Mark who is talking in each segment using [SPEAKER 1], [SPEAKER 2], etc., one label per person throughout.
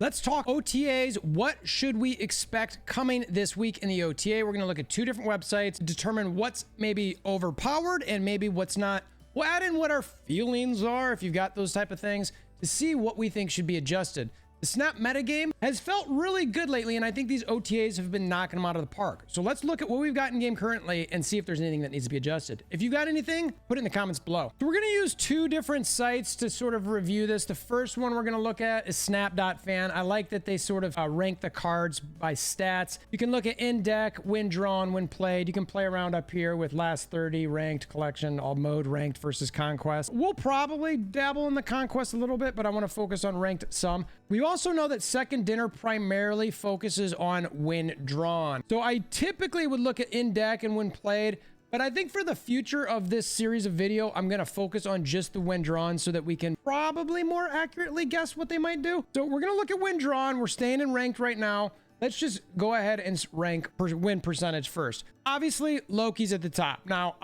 [SPEAKER 1] Let's talk OTAs. What should we expect coming this week in the OTA? We're going to look at two different websites, determine what's maybe overpowered and maybe what's not. We'll add in what our feelings are, if you've got those type of things, to see what we think should be adjusted. The Snap metagame has felt really good lately, and I think these OTAs have been knocking them out of the park. So let's look at what we've got in game currently and see if there's anything that needs to be adjusted. If you got anything, put it in the comments below. So we're going to use two different sites to sort of review this. The first one we're going to look at is snap.fan. I like that they sort of rank the cards by stats. You can look at in deck, win drawn, win played. You can play around up here with last 30 ranked collection, all mode ranked versus Conquest. We'll probably dabble in the Conquest a little bit, but I want to focus on ranked some. We also know that Second Dinner primarily focuses on win drawn. So I typically would look at in deck and win played, but I think for the future of this series of video, I'm going to focus on just the win drawn so that we can probably more accurately guess what they might do. So we're going to look at win drawn. We're staying in ranked right now. Let's just go ahead and rank win percentage first. Obviously, Loki's at the top. Now,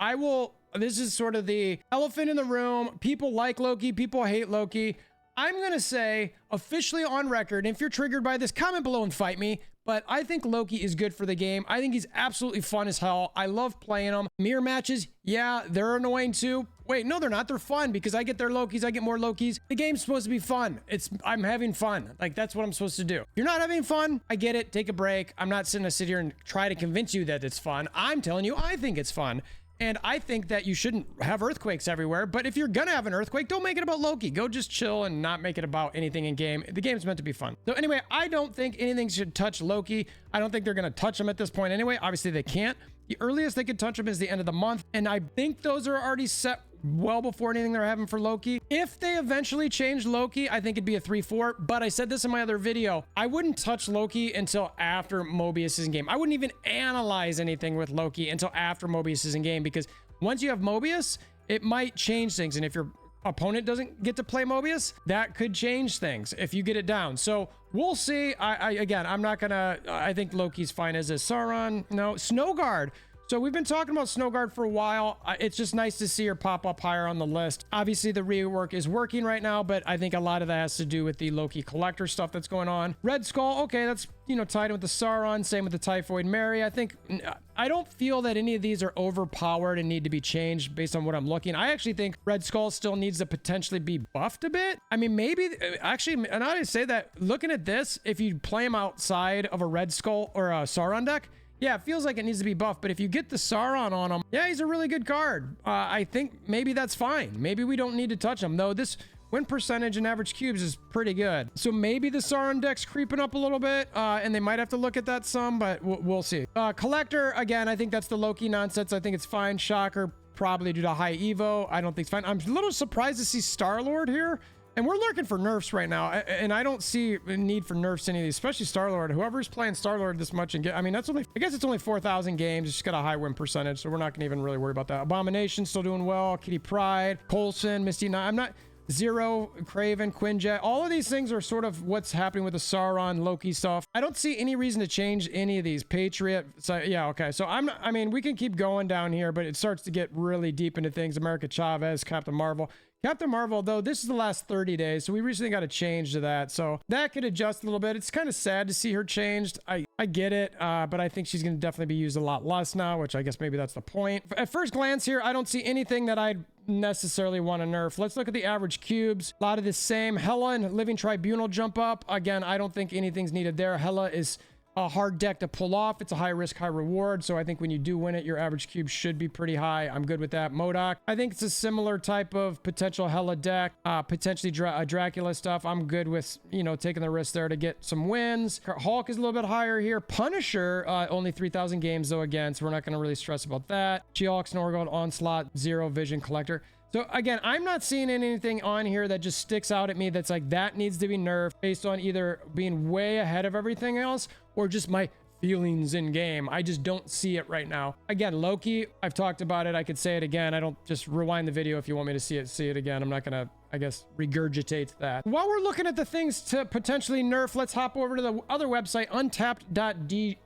[SPEAKER 1] this is sort of the elephant in the room. People like Loki, people hate Loki. I'm going to say officially on record, if you're triggered by this, comment below and fight me, but I think Loki is good for the game. I think he's absolutely fun as hell. I love playing him. Mirror matches, yeah, they're annoying too. Wait, no, they're not. They're fun because I get their Lokis, I get more Lokis. The game's supposed to be fun. I'm having fun. Like, that's what I'm supposed to do. If you're not having fun, I get it. Take a break. I'm not sitting to sit here and try to convince you that it's fun. I'm telling you, I think it's fun. And I think that you shouldn't have earthquakes everywhere. But if you're going to have an earthquake, don't make it about Loki. Go just chill and not make it about anything in game. The game's meant to be fun. So anyway, I don't think anything should touch Loki. I don't think they're going to touch him at this point anyway. Obviously, they can't. The earliest they could touch him is the end of the month. And I think those are already set well before anything they're having for Loki. If they eventually change Loki, I think it'd be a 3-4. But I said this in my other video, I wouldn't touch Loki until after Mobius is in game. I wouldn't even analyze anything with Loki until after Mobius is in game, because once you have Mobius, it might change things. And if your opponent doesn't get to play Mobius, that could change things if you get it down. So we'll see. Again, I'm not gonna, I think Loki's fine as a Sauron. No, Snowguard. So we've been talking about Snowguard for a while. It's just nice to see her pop up higher on the list. Obviously, the rework is working right now, but I think a lot of that has to do with the Loki collector stuff that's going on. Red Skull, okay, that's, tied in with the Sauron. Same with the Typhoid Mary. I don't feel that any of these are overpowered and need to be changed based on what I'm looking. I actually think Red Skull still needs to potentially be buffed a bit. I mean, maybe, actually, and I say that, looking at this, if you play him outside of a Red Skull or a Sauron deck, yeah, it feels like it needs to be buffed, but if you get the Sauron on him, yeah, he's a really good card. I think maybe that's fine. Maybe we don't need to touch him, though. This win percentage and average cubes is pretty good. So maybe the Sauron deck's creeping up a little bit, and they might have to look at that some, but we'll see. Collector, again, I think that's the Loki nonsense. I think it's fine. Shocker, probably due to high Evo. I don't think it's fine. I'm a little surprised to see Star-Lord here. And we're looking for nerfs right now, and I don't see a need for nerfs to any of these, especially Star-Lord. Whoever's playing Star-Lord this much, I mean, I guess it's only 4,000 games. It's just got a high win percentage, so we're not going to even really worry about that. Abomination still doing well. Kitty Pryde, Coulson, Misty Knight. I'm not... Zero, Craven, Quinjet, all of these things are sort of what's happening with the Sauron, Loki stuff. I don't see any reason to change any of these. Patriot, so yeah, okay. So I mean, we can keep going down here, but it starts to get really deep into things. America Chavez, Captain Marvel. Captain Marvel, though, this is the last 30 days, so we recently got a change to that. So that could adjust a little bit. It's kind of sad to see her changed. I get it, but I think she's going to definitely be used a lot less now, which I guess maybe that's the point. At first glance here, I don't see anything that I'd necessarily want to nerf. Let's look at the average cubes. A lot of the same. Hela and Living Tribunal jump up. Again, I don't think anything's needed there. Hela is a hard deck to pull off. It's a high risk, high reward. So I think when you do win it, your average cube should be pretty high. I'm good with that. MODOK, I think it's a similar type of potential Hela deck, potentially Dracula stuff. I'm good with, taking the risk there to get some wins. Hulk is a little bit higher here. Punisher, only 3,000 games though, again, so we're not going to really stress about that. She-Hulk, Snorgold, Onslaught, Zero, Vision, Collector. So again, I'm not seeing anything on here that just sticks out at me that's like, that needs to be nerfed based on either being way ahead of everything else or just my feelings in game. I just don't see it right now. Again, Loki, I've talked about it. I could say it again. I don't, just rewind the video if you want me to see it again. I'm not gonna, I guess, regurgitate that. While we're looking at the things to potentially nerf, let's hop over to the other website, Untappd.gg,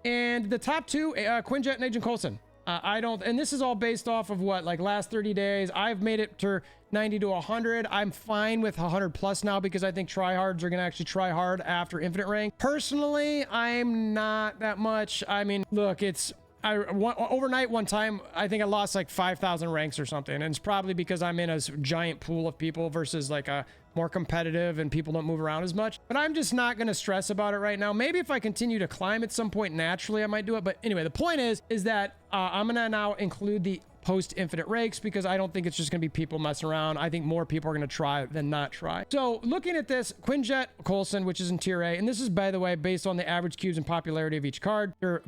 [SPEAKER 1] and the top two, Quinjet and Agent Coulson. I don't, and this is all based off of what, like last 30 days. I've made it to 90 to 100. I'm fine with 100 plus now because I think tryhards are going to actually try hard after infinite rank. Personally, I'm not that much. I mean, look, overnight one time, I think I lost like 5,000 ranks or something. And it's probably because I'm in a giant pool of people versus like a more competitive and people don't move around as much. But I'm just not going to stress about it right now. Maybe if I continue to climb at some point naturally, I might do it. But anyway, the point is that I'm going to now include the post infinite rakes because I don't think it's just going to be people messing around. I think more people are going to try than not try. So looking at this, Quinjet Coulson, which is in tier A, and this is, by the way, based on the average cubes and popularity of each card. They're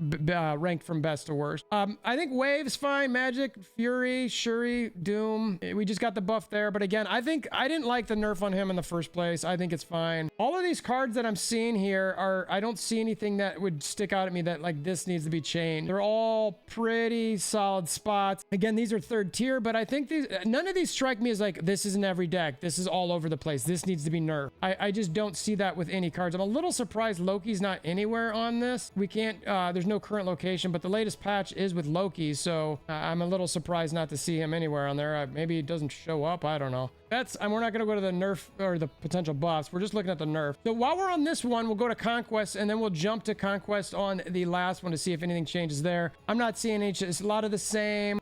[SPEAKER 1] ranked from best to worst. I think Wave's fine. Magic, Fury, Shuri, Doom. We just got the buff there. But again, I think I didn't like the nerf on him in the first place. I think it's fine. All of these cards that I'm seeing here I don't see anything that would stick out at me that like this needs to be changed. They're all pretty solid spots. Again, these are third tier, but I think none of these strike me as like, this is in every deck. This is all over the place. This needs to be nerfed. I just don't see that with any cards. I'm a little surprised Loki's not anywhere on this. We can't, there's no current location, but the latest patch is with Loki. So I'm a little surprised not to see him anywhere on there. Maybe he doesn't show up. I don't know. We're not going to go to the nerf or the potential buffs. We're just looking at the nerf. So while we're on this one, we'll go to Conquest and then we'll jump to Conquest on the last one to see if anything changes there. I'm not seeing it's a lot of the same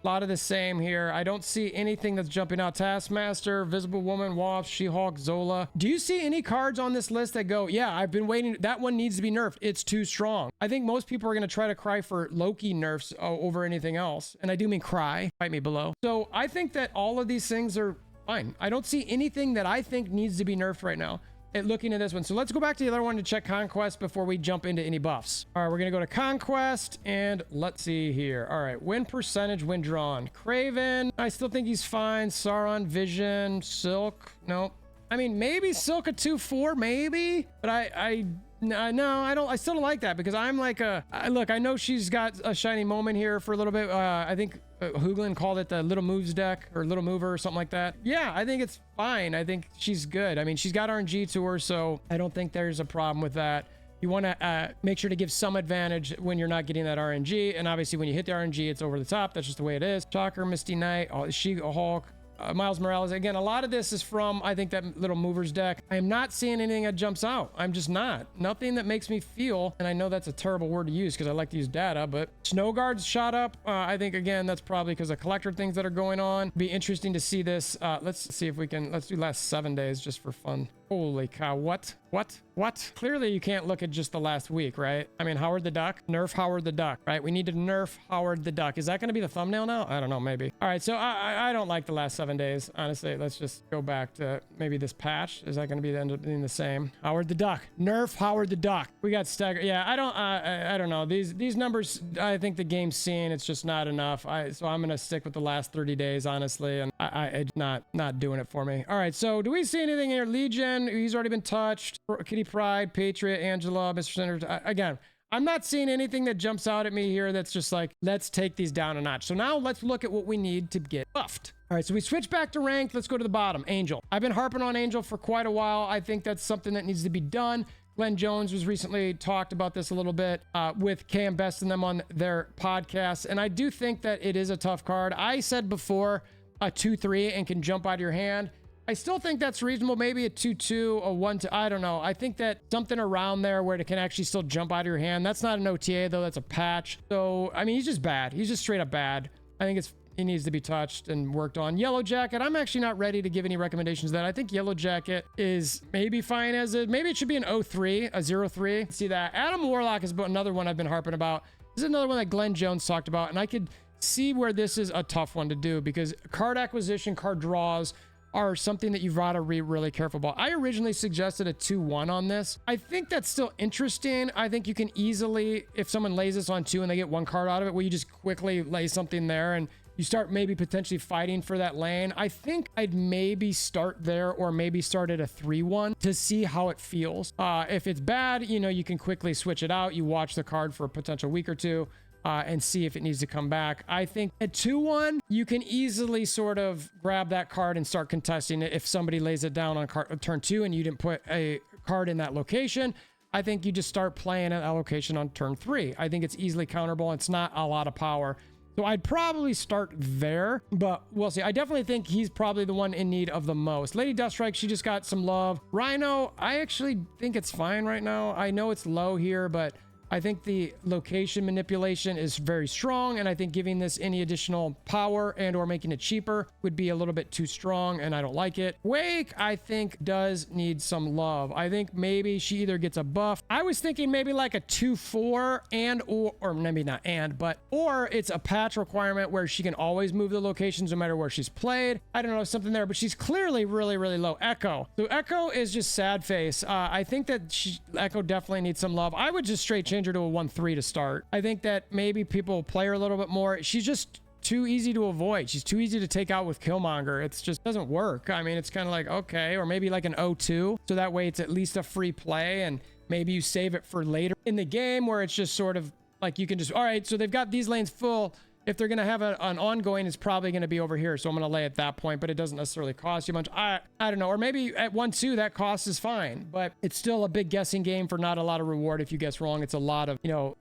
[SPEAKER 1] here. I don't see anything that's jumping out. Taskmaster, Visible Woman, Wasp, She-Hulk, Zola. Do you see any cards on this list that go, yeah, I've been waiting. That one needs to be nerfed. It's too strong. I think most people are going to try to cry for Loki nerfs over anything else. And I do mean cry. Fight me below. So I think that all of these things are fine. I don't see anything that I think needs to be nerfed right now. Looking at this one. So let's go back to the other one to check Conquest before we jump into any buffs. All right, we're going to go to Conquest and let's see here. All right, win percentage, win drawn. Craven, I still think he's fine. Sauron, Vision, Silk, nope. I mean, maybe Silk at 2-4, maybe, but no, I don't. I still don't like that because I'm like look, I know she's got a shiny moment here for a little bit. I think Hooglin called it the Little Moves deck or Little Mover or something like that. Yeah, I think it's fine. I think she's good. I mean, she's got RNG to her, so I don't think there's a problem with that. You want to make sure to give some advantage when you're not getting that RNG. And obviously when you hit the RNG, it's over the top. That's just the way it is. Shocker, Misty Knight, She-Hulk, Miles Morales. Again, a lot of this is from, I think, that Little Movers deck. I am not seeing anything that jumps out. I'm just not. Nothing that makes me feel, and I know that's a terrible word to use because I like to use data, but Snow Guard's shot up. I think, again, that's probably because of collector things that are going on. Be interesting to see this. Let's see if we can, let's do last 7 days just for fun. Holy cow, what? Clearly you can't look at just the last week, right? I mean, Howard the Duck, nerf Howard the Duck, right? We need to nerf Howard the Duck. Is that going to be the thumbnail now? I don't know, maybe. All right, so I don't like the last 7 days. Honestly, let's just go back to maybe this patch. Is that going to be end up being the same? Howard the Duck, nerf Howard the Duck. We got staggered. Yeah, I don't know. These numbers, I think the game's seeing, it's just not enough. So I'm going to stick with the last 30 days, honestly, and it's not doing it for me. All right, so do we see anything here? Legion, he's already been touched. Kitty Pride, Patriot, Angela, Mr. Senator. Again, I'm not seeing anything that jumps out at me here that's just like, let's take these down a notch. So now let's look at what we need to get buffed. All right, so we switch back to ranked. Let's go to the bottom. Angel. I've been harping on Angel for quite a while. I think that's something that needs to be done. Glenn Jones was recently talked about this a little bit with Cam Best and them on their podcast. And I do think that it is a tough card. I said before a 2-3 and can jump out of your hand. I still think that's reasonable. Maybe a 2-2, a 1-2. I don't know. I think that something around there where it can actually still jump out of your hand. That's not an OTA though. That's a patch. So, I mean, he's just bad. He's just straight up bad. I think he needs to be touched and worked on. Yellow Jacket, I'm actually not ready to give any recommendations that. I think Yellow Jacket is maybe fine as maybe it should be an 0-3, a 0-3. See that? Adam Warlock is another one I've been harping about. This is another one that Glenn Jones talked about, and I could see where this is a tough one to do because card acquisition, card draws are something that you've got to be really careful about. I originally suggested a 2-1 on this. I think that's still interesting. I think you can easily, if someone lays this on 2 and they get 1 card out of it, well, you just quickly lay something there and you start maybe potentially fighting for that lane. I think I'd maybe start there or maybe start at a 3-1 to see how it feels. If it's bad, you know, you can quickly switch it out. You watch the card for a potential week or two. And see if it needs to come back. I think at 2-1, you can easily sort of grab that card and start contesting it. If somebody lays it down on turn 2 and you didn't put a card in that location, I think you just start playing an allocation on turn 3. I think it's easily counterable. It's not a lot of power. So I'd probably start there, but we'll see. I definitely think he's probably the one in need of the most. Lady Deathstrike, she just got some love. Rhino, I actually think it's fine right now. I know it's low here, but I think the location manipulation is very strong, and I think giving this any additional power and or making it cheaper would be a little bit too strong, and I don't like it. Wake, I think, does need some love. I think maybe she either gets a buff. I was thinking maybe like a 2/4 and or maybe not and, but or it's a patch requirement where she can always move the locations no matter where she's played. I don't know, something there, but she's clearly really, really low. Echo. So Echo is just sad face. I think that Echo definitely needs some love. I would just straight change her to a 1/3 to start. I think that maybe people will play her a little bit more. She's just too easy to avoid. She's too easy to take out with Killmonger. It's just doesn't work. I mean, it's kind of like, okay, or maybe like an 0/2. So that way it's at least a free play, and maybe you save it for later in the game where it's just sort of like you can just, all right, so they've got these lanes full. If they're going to have an ongoing, it's probably going to be over here. So I'm going to lay at that point, but it doesn't necessarily cost you much. I don't know. Or maybe at 1/2, that cost is fine, but it's still a big guessing game for not a lot of reward. If you guess wrong, it's a lot of,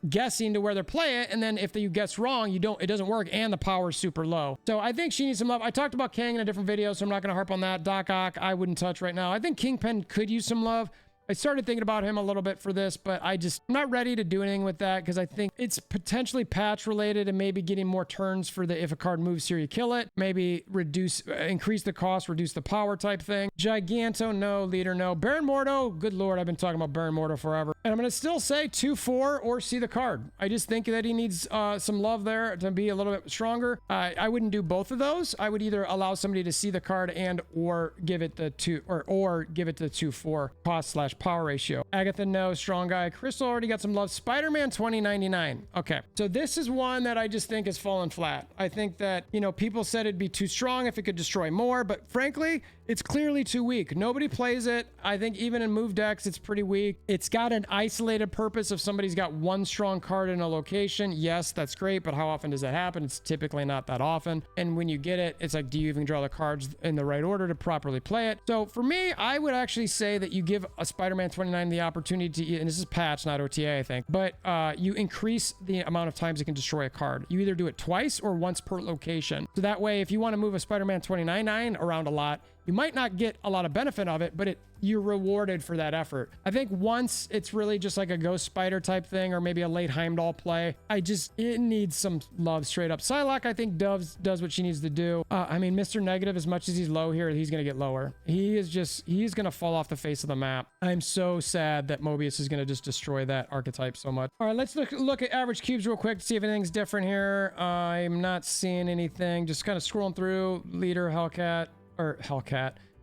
[SPEAKER 1] guessing to where they're playing it. And then if you guess wrong, it doesn't work, and the power is super low. So I think she needs some love. I talked about Kang in a different video, so I'm not going to harp on that. Doc Ock, I wouldn't touch right now. I think Kingpin could use some love. I started thinking about him a little bit for this, but I'm not ready to do anything with that because I think it's potentially patch related and maybe getting more turns for if a card moves here, you kill it. Maybe increase the cost, reduce the power type thing. Giganto, no. Leader, no. Baron Mordo, good lord, I've been talking about Baron Mordo forever. And I'm going to still say 2/4 or see the card. I just think that he needs some love there to be a little bit stronger. I wouldn't do both of those. I would either allow somebody to see the card and or give it the 2/4 cost / power ratio. Agatha, no. Strong guy. Crystal already got some love. Spider-Man 2099. Okay, so this is one that I just think has fallen flat. I think that, people said it'd be too strong if it could destroy more, but frankly, it's clearly too weak. Nobody plays it. I think even in move decks, it's pretty weak. It's got an isolated purpose if somebody's got one strong card in a location. Yes, that's great, but how often does that happen? It's typically not that often. And when you get it, it's like, do you even draw the cards in the right order to properly play it? So for me, I would actually say that you give a Spider-Man 29 the opportunity to, and this is patch, not OTA, I think, but you increase the amount of times it can destroy a card. You either do it twice or once per location. So that way, if you want to move a Spider-Man 29 around a lot, you might not get a lot of benefit of it, but you're rewarded for that effort. I think once it's really just like a Ghost Spider type thing, or maybe a late Heimdall play. It needs some love straight up. Psylocke, I think does what she needs to do. I mean, Mr. Negative, as much as he's low here, he's going to get lower. He's going to fall off the face of the map. I'm so sad that Mobius is going to just destroy that archetype so much. All right, let's look at average cubes real quick to see if anything's different here. I'm not seeing anything. Just kind of scrolling through. Leader, Hellcat.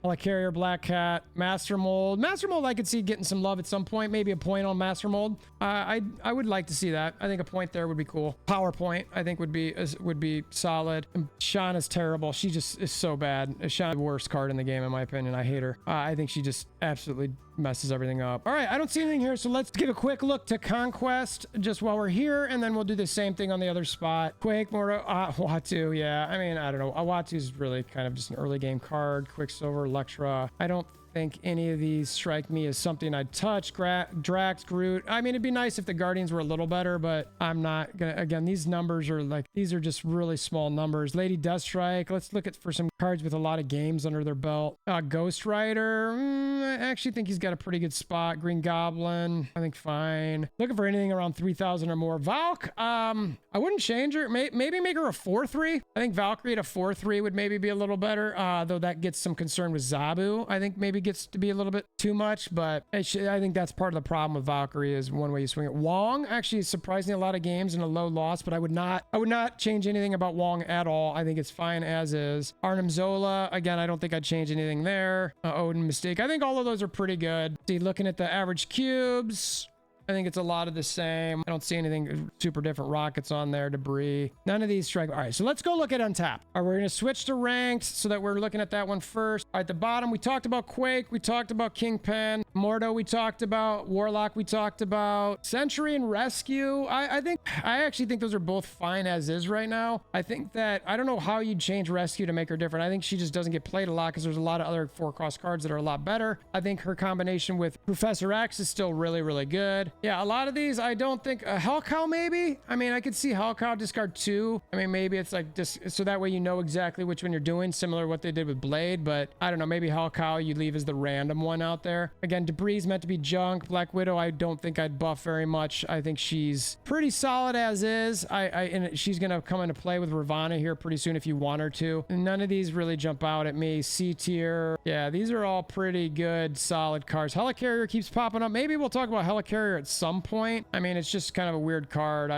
[SPEAKER 1] Helicarrier, Black Cat, Master Mold. Master Mold, I could see getting some love at some point. Maybe a point on Master Mold. I would like to see that. I think a point there would be cool. PowerPoint, I think would be solid. And Sean is terrible. She just is so bad. Sean's the worst card in the game, in my opinion. I hate her. I think she just absolutely messes everything up. All right, I don't see anything here, so let's give a quick look to Conquest just while we're here, and then we'll do the same thing on the other spot. Quake, Mordo, Watu, yeah. I mean, I don't know. Watu is really kind of just an early game card. Quicksilver, Electra. I don't think any of these strike me as something I'd touch. Drax, Groot. I mean, it'd be nice if the Guardians were a little better, but I'm not gonna. Again, these numbers are these are just really small numbers. Lady Deathstrike. Let's look for some cards with a lot of games under their belt. Ghost Rider. I actually think he's got a pretty good spot. Green Goblin. I think fine. Looking for anything around 3,000 or more. Valk. I wouldn't change her. Maybe make her a 4/3. I think Valkyrie at a 4/3 would maybe be a little better. Though that gets some concern with Zabu. I think maybe gets to be a little bit too much, but I think that's part of the problem with Valkyrie is one way you swing it. Wong actually is surprisingly a lot of games and a low loss, but I would not change anything about Wong at all. I think it's fine as is. Arnim Zola, again, I don't think I'd change anything there. Odin Mistake. I think all of those are pretty good. See, looking at the average cubes, I think it's a lot of the same. I don't see anything super different. Rockets on there, debris. None of these strike. All right, so let's go look at Untappd. All right, we're going to switch to ranked so that we're looking at that one first. All right, at the bottom, we talked about Quake. We talked about Kingpin. Mordo, we talked about. Warlock, we talked about. Sentry and Rescue. I actually think those are both fine as is right now. I think that, I don't know how you'd change Rescue to make her different. I think she just doesn't get played a lot because there's a lot of other 4-cost cards that are a lot better. I think her combination with Professor X is still really, really good. Yeah, a lot of these, I don't think Hellcow maybe. I mean, I could see Hellcow discard 2. I mean, maybe it's like just so that way you know exactly which one you're doing, similar to what they did with Blade. But I don't know, maybe Hellcow you leave as the random one out there. Again, Debris is meant to be junk. Black Widow, I don't think I'd buff very much. I think she's pretty solid as is. And she's gonna come into play with Ravana here pretty soon if you want her to. And none of these really jump out at me. C tier, yeah, these are all pretty good, solid cards. Helicarrier keeps popping up. Maybe we'll talk about Helicarrier at some point. I mean, it's just kind of a weird card.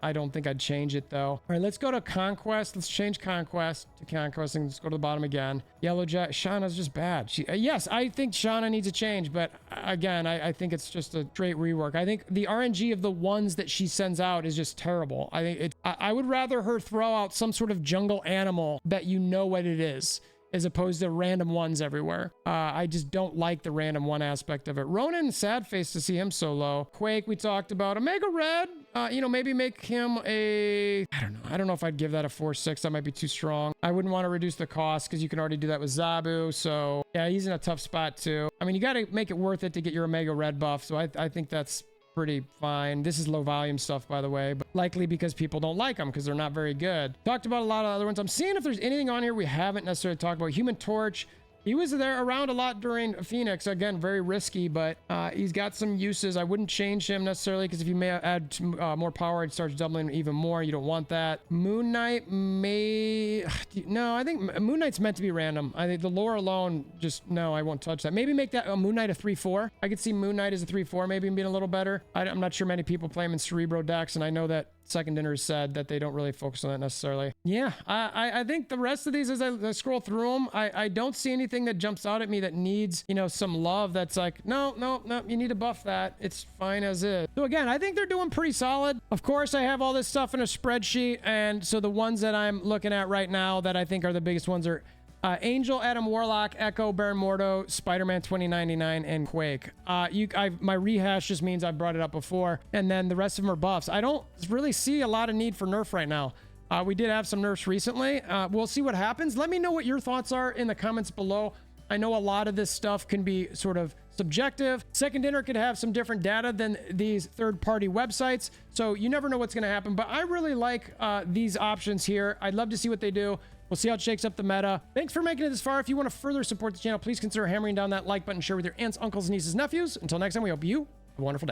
[SPEAKER 1] I don't think I'd change it though. All right, let's go to Conquest. Let's change Conquest to Conquest and let's go to the bottom again. Yellow Jack, Shauna's just bad. Yes, I think Shauna needs a change, but again, I think it's just a straight rework. I think the RNG of the ones that she sends out is just terrible. I think I would rather her throw out some sort of jungle animal that you know what it is, as opposed to random ones everywhere. I just don't like the random one aspect of it. Ronan, sad face to see him so low. Quake, we talked about. Omega Red, you know, maybe make him a, I don't know. I don't know if I'd give that a 4/6. That might be too strong. I wouldn't want to reduce the cost because you can already do that with Zabu. So yeah, he's in a tough spot too. I mean, you got to make it worth it to get your Omega Red buff. So I think that's pretty fine. This is low volume stuff, by the way, but likely because people don't like them because they're not very good. Talked about a lot of other ones. I'm seeing if there's anything on here we haven't necessarily talked about. Human Torch, he was there around a lot during Phoenix. Again, very risky, but he's got some uses. I wouldn't change him necessarily because if you may add more power, it starts doubling even more. You don't want that. Moon Knight may... No, I think Moon Knight's meant to be random. I think the lore alone, just no, I won't touch that. Maybe make that Moon Knight a 3/4. I could see Moon Knight as a 3/4, maybe being a little better. I'm not sure many people play him in Cerebro decks, and I know that Second Dinner said that they don't really focus on that necessarily. Yeah, I think the rest of these, as I scroll through them, I don't see anything that jumps out at me that needs, you know, some love that's like, no, you need to buff that. It's fine as is. So again, I think they're doing pretty solid. Of course, I have all this stuff in a spreadsheet, and so the ones that I'm looking at right now that I think are the biggest ones are Angel, Adam Warlock, Echo, Baron Mordo, Spider-Man 2099, and Quake. My rehash just means I've brought it up before, and then the rest of them are buffs. I don't really see a lot of need for nerf right now. We did have some nerfs recently. We'll see what happens. Let me know what your thoughts are in the comments below. I know a lot of this stuff can be sort of subjective. Second Dinner could have some different data than these third-party websites, so you never know what's going to happen. But I really like these options here. I'd love to see what they do. We'll see how it shakes up the meta. Thanks for making it this far. If you want to further support the channel, please consider hammering down that like button, share with your aunts, uncles, nieces, nephews. Until next time, we hope you have a wonderful day.